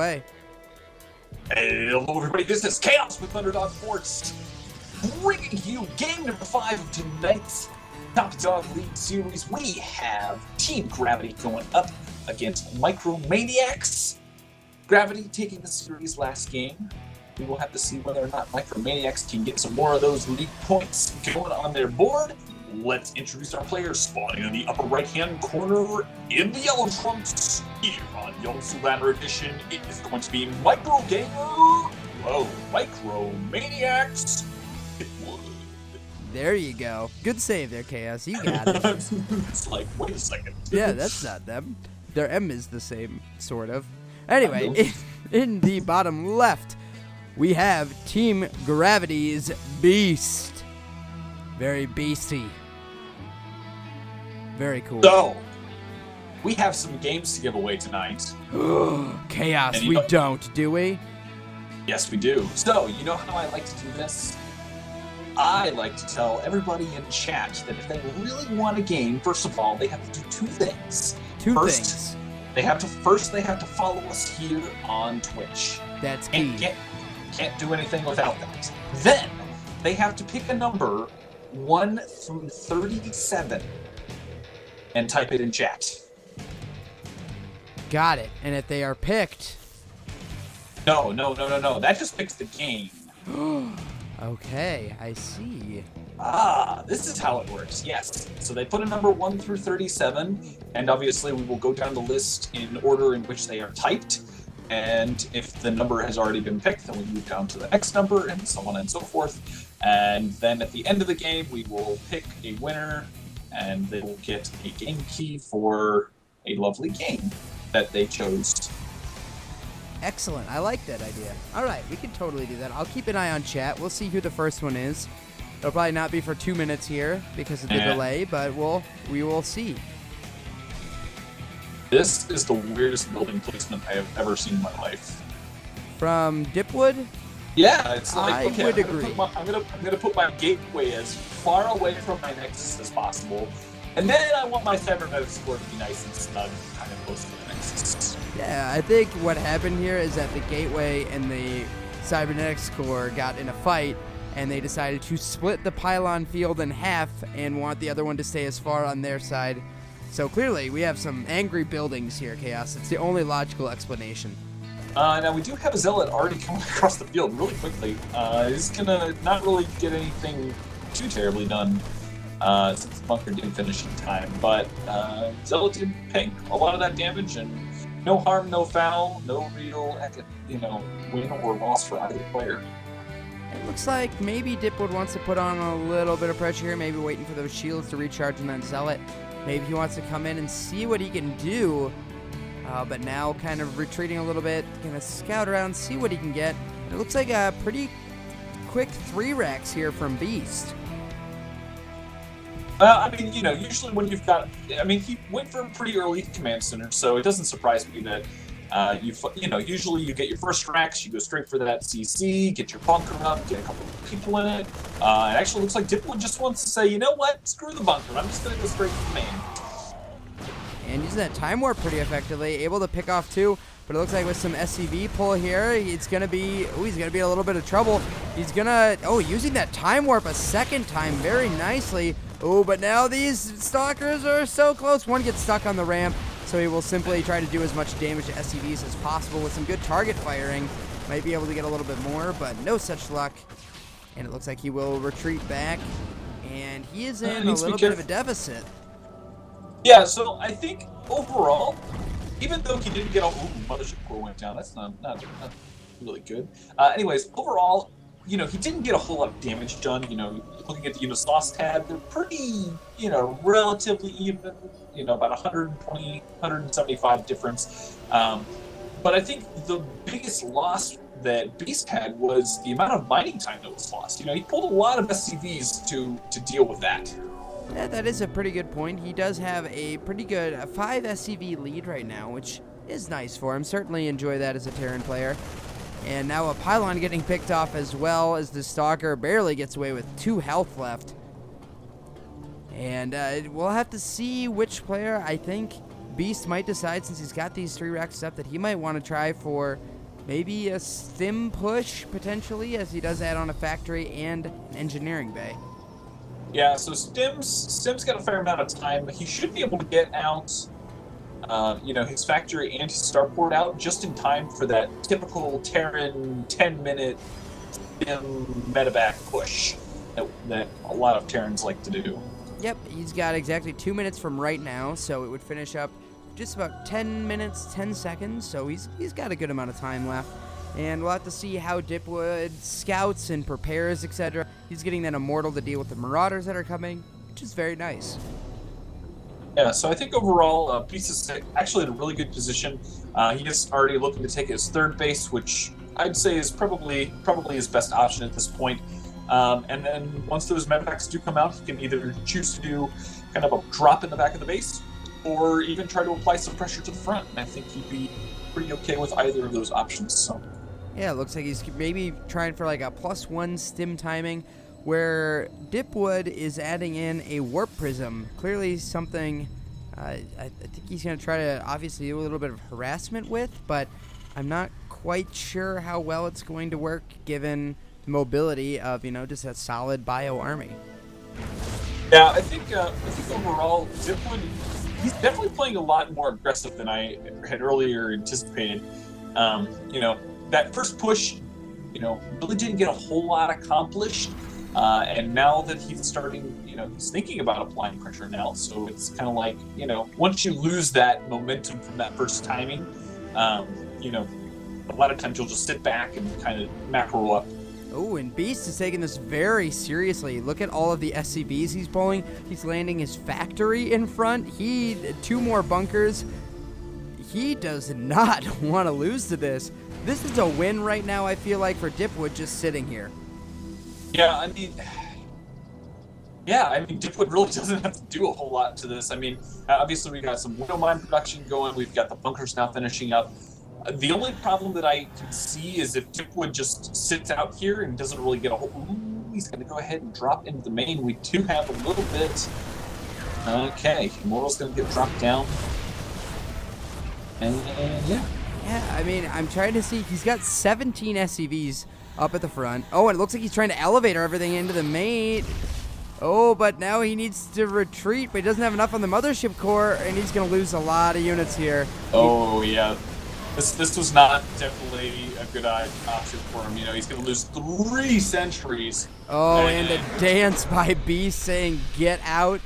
Hey. Hey, hello everybody, this is Chaos with Thunderdog Sports, bringing you game number 5 of tonight's Top Dog League series. We have Team Gravity going up against Micro Maniacs. Gravity taking the series last game. We will have to see whether or not Micro Maniacs can get some more of those league points going on their board. Let's introduce our players, spawning in the upper right-hand corner in the yellow trunks. Here on Yellow Banner Edition, it is going to be Micro Maniacs. There you go. Good save there, Chaos. You got it. It's like, wait a second. Yeah, that's not them. Their M is the same, sort of. Anyway, in the bottom left, we have Team Gravity's Beast. Very beasty. Very cool. So, we have some games to give away tonight. Chaos, we don't, do we? Yes, we do. So, you know how I like to do this? I like to tell everybody in chat that if they really want a game, first of all, they have to do two things. First, they have to follow us here on Twitch. That's key. Can't do anything without that. Then, they have to pick a number 1 through 37 and type it in chat. Got it. And if they are picked... No. That just picks the game. Okay, I see. This is how it works, yes. So they put a number 1 through 37, and obviously we will go down the list in order in which they are typed. And if the number has already been picked, then we move down to the next number, and so on and so forth. And then at the end of the game, we will pick a winner, and they will get a game key for a lovely game that they chose. Excellent. I like that idea. All right, we can totally do that. I'll keep an eye on chat. We'll see who the first one is. It'll probably not be for 2 minutes here because of the delay, but we will see. This is the weirdest building placement I have ever seen in my life. From Dipwood? Yeah, it's like, I okay, would agree. I'm gonna put my gateway as far away from my nexus as possible, and then I want my cybernetic score to be nice and snug, kind of close to the nexus. Yeah, I think what happened here is that the gateway and the cybernetics core got in a fight, and they decided to split the pylon field in half and want the other one to stay as far on their side. So clearly, we have some angry buildings here, Chaos. It's the only logical explanation. Now, we do have a Zealot already coming across the field really quickly. He's gonna not really get anything too terribly done since the bunker didn't finish in time. But Zealot did ping a lot of that damage, and no harm, no foul, no real, win or loss for either player. It looks like maybe Dipwood wants to put on a little bit of pressure here, maybe waiting for those shields to recharge and then Zealot. Maybe he wants to come in and see what he can do, but now kind of retreating a little bit, gonna scout around, see what he can get. It looks like a pretty quick 3 racks here from Beast. I mean, usually when you've got, he went for a pretty early command center, so it doesn't surprise me that usually you get your first racks, you go straight for that CC, get your bunker up, get a couple of people in it. It actually looks like Dipwood just wants to say, you know what, screw the bunker, I'm just going to go straight for the main. And using that time warp pretty effectively, able to pick off 2, but it looks like with some SCV pull here, he's going to be in a little bit of trouble. He's going to, using that time warp a second time very nicely. Oh, but now these stalkers are so close. One gets stuck on the ramp. So he will simply try to do as much damage to SCVs as possible with some good target firing. Might be able to get a little bit more, but no such luck. And it looks like he will retreat back. And he is in a little bit of a deficit. Yeah, so I think overall, even though he didn't get a... Ooh, Mothership Core went down. That's not really good. Anyways, overall, he didn't get a whole lot of damage done. Looking at the units lost tab, they're pretty, relatively even. About 120, 175 difference. But I think the biggest loss that Beast had was the amount of mining time that was lost. He pulled a lot of SCVs to deal with that. Yeah, that is a pretty good point. He does have a pretty good 5 SCV lead right now, which is nice for him. Certainly enjoy that as a Terran player. And now a pylon getting picked off as well as the Stalker barely gets away with 2 health left. And we'll have to see which player. I think Beast might decide, since he's got these 3 racks up, that he might want to try for maybe a stim push, potentially, as he does add on a factory and an engineering bay. Yeah, so Stim's got a fair amount of time. He should be able to get out, his factory and his starport out just in time for that typical Terran 10-minute Stim medevac push that a lot of Terrans like to do. Yep, he's got exactly 2 minutes from right now, so it would finish up just about 10 minutes, 10 seconds, so he's got a good amount of time left. And we'll have to see how Dipwood scouts and prepares, etc. He's getting that Immortal to deal with the Marauders that are coming, which is very nice. Yeah, so I think overall, Beast is actually in a really good position. He is already looking to take his 3rd base, which I'd say is probably his best option at this point. And then once those medevacs do come out, he can either choose to do kind of a drop in the back of the base, or even try to apply some pressure to the front. And I think he'd be pretty okay with either of those options. So yeah, it looks like he's maybe trying for like a +1 stim timing, where Dipwood is adding in a warp prism. Clearly something I think he's going to try to obviously do a little bit of harassment with, but I'm not quite sure how well it's going to work given the mobility of, just a solid bio army. yeah, I think overall Dipwood, he's definitely playing a lot more aggressive than I had earlier anticipated. That first push, really didn't get a whole lot accomplished. And now that he's starting, he's thinking about applying pressure now. So it's kind of like, once you lose that momentum from that first timing, a lot of times you'll just sit back and kind of macro up. Oh, and Beast is taking this very seriously. Look at all of the SCVs he's pulling. He's landing his factory in front. 2 more bunkers. He does not want to lose to this. This is a win right now, I feel like, for Dipwood just sitting here. Yeah, I mean, Dipwood really doesn't have to do a whole lot to this. I mean, obviously we got some widow mine production going. We've got the bunkers now finishing up. The only problem that I can see is if Dipwood just sits out here and doesn't really get a whole... Ooh, he's going to go ahead and drop into the main. We do have a little bit... Okay, Immortal's going to get dropped down. And yeah. Yeah, I mean, I'm trying to see. He's got 17 SCVs up at the front. Oh, and it looks like he's trying to elevator everything into the main. Oh, but now he needs to retreat, but he doesn't have enough on the mothership core, and he's going to lose a lot of units here. Oh, yeah. This was not definitely a good option for him. He's going to lose 3 sentries. Oh, and a dance by Beast saying, get out.